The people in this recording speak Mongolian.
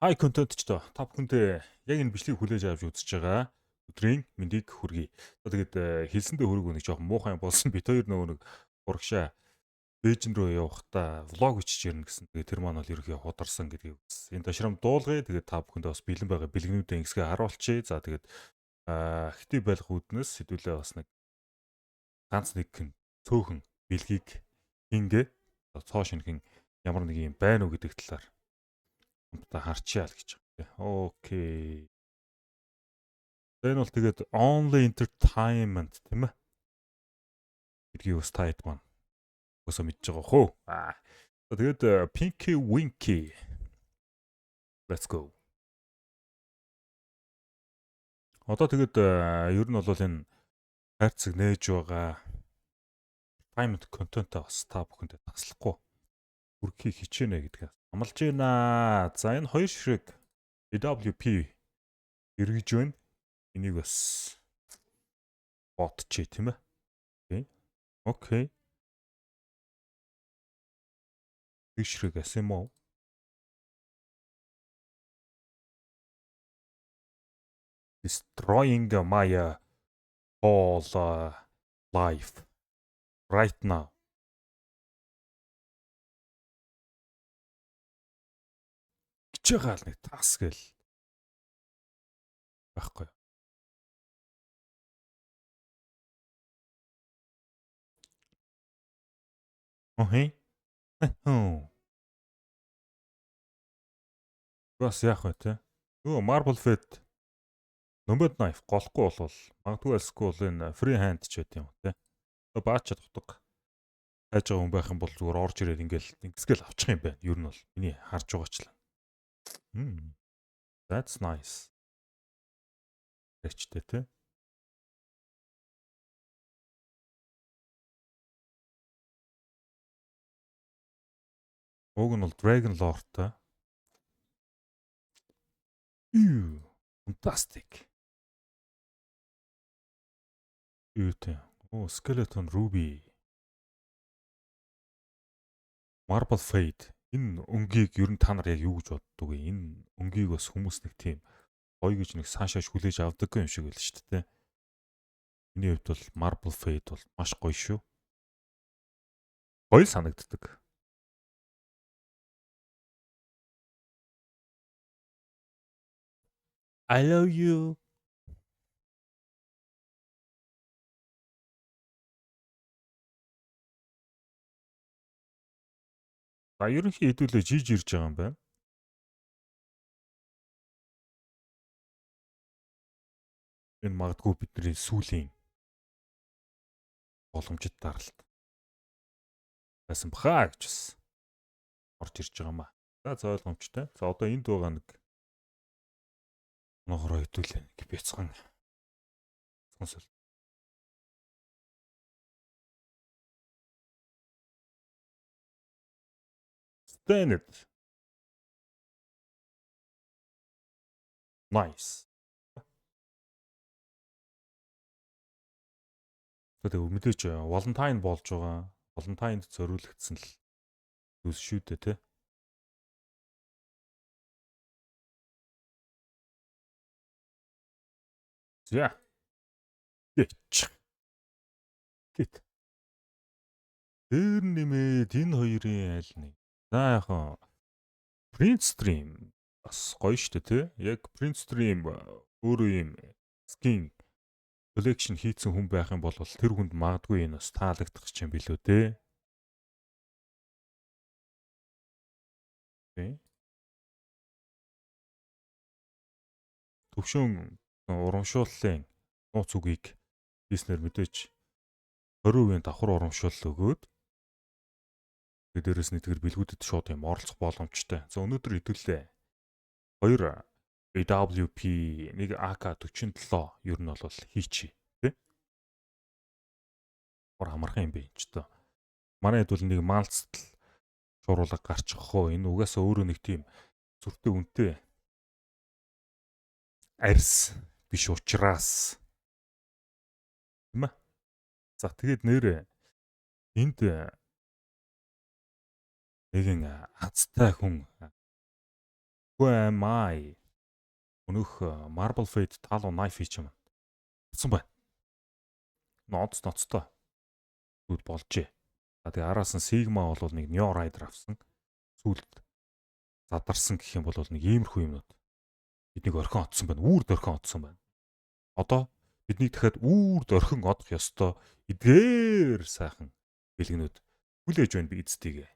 Хай контентчдоо та бүхэндээ яг энэ бичлэгийг хүлээж авч үзэж байгаа өдрийн мэндийг хүргэе. Тэгээд хэлсэндээ хүргүү нэг жоохон муухай болсон. Бид хоёр нөгөө нэг урагшаа Бээжин рүү явахдаа влог бичиж ирнэ гэсэн. Тэгээд тэр маань бол ерөөхдөө хударсан гэдгийг үзсэн. Энэ ташрам дуулгая. Тэгээд та бүхэндээ бас бэлэн байгаа бэлгэнүүдээ ингэсгээ харуулчихъя. За тэгээд хэвтий байх үүднээс хэдүүлээ бас нэг ганц нэг цөөхөн бэлгийг хингээ цоо шинхэн ямар нэг юм байна уу гэдэг талаар хамтдаа харчъя л гэж байгаа. Окей. Энэ бол тэгээд only entertainment тийм ээ. Гэдгийг бас таад маань өсөө мэдж байгаа хөө. Тэгээд Pinky Winky. Let's go. Одоо тэгээд ер нь бол энэ хайрцаг нээж байгаа entertainment контентоо бас та бүхэндээ таслахгүй хүргэхийг хичээнэ гэдгээ амлаж байна. За энэ хоёр ширхэг AWP эргэж байна. Энийг бас бодчихъя тийм ээ. Окей. Ширхэг асимо. Destroying my whole life right now. Чигаал нэг тас гэл байхгүй. Окей. Бас яах вэ те? Нөгөө Marble Fate Nomad Knife голохгүй болвол магадгүй эсвэл энэ free hand ч байт юм те. Баачаад утга хайж байгаа хүн байх юм бол зүгээр орж ирээд ингээл ингэсгээл авчих юм байна. Ер нь бол миний харж байгаачлаа. That's nice. Рэчтэй те. Уг нь бол Dragon Lore-тай. Fantastic. Юутэй. Skeleton Ruby. Marble Fade. Энэ өнгийг ер нь та нар яг юу гэж боддог вэ? Энэ өнгийг бас хүмүүс нэг тийм гоё гэж нэг цаашааш хүлээж авдаг юм шиг байл шүү дээ. Миний хувьд бол Marble Fade бол маш гоё шүү. Гоё санагддаг. I love you. Ерөнхий хэдүүлээ жиж ирж байгаа юм байна. Энэ магадгүй бидний сүүлийн боломжит даралт. Байсан бахаа гэж бас орж ирж байгаа маа. За ойлгомжтой. За одоо энд байгаа нэг нохороо хэдүүлээ нэг бяцхан. Сонсол. Standard. Nice. Тэгээд мэдээч Valentine болж байгаа. Valentine-д зориулагдсан л зүйлс шүү дээ те. За. Гэт. Тэр нэмээд энэ хоёрын аль нэг. За яхан Print Stream бас гоё штэ те. Яг Print Stream өөрөө юм skin collection хийцэн хүн байх юм бол тэр хүнд магадгүй энэ бас таалагдах ч юм билүү те. Төвшөн урамшууллын нууц үгийг хийснээр мэдээж 20% давхар урамшуул өгөөд тэгээд дээрэс нь тэр бэлгүүдэд шууд юм оролцох боломжтой. За өнөөдөр хэдүүлээ 2 AWP, нэг AK47 ер нь бол хийчихье тий. Амархан юм бэ энэ ч тоо. Манай хэд бол нэг малцтал шууруулга гарчих хоо. Энэ угаасаа өөрөө нэг тийм зүрхтэй үнэтэй арьс биш учраас тийм ээ. За тэгээд нэрээ энд нэгэн азтай хүн Who am I? Өнөөх Marble Fate Talo Knife хийж юм. Утсан байна. Ноцтой. Зүуд болжээ. За тэгээ араас нь Sigma бол нэг Neo Rider авсан. Сүүлд задарсан гэх юм бол нэг иймэрхүү юмнууд. Биднийг орхин отсон байна. Үүрд орхин отсон байна. Одоо бидний дахиад үүрд орхин одох ёстой эдгээр сайхан бэлгэнүүд хүлээж байна би эцдийгээ.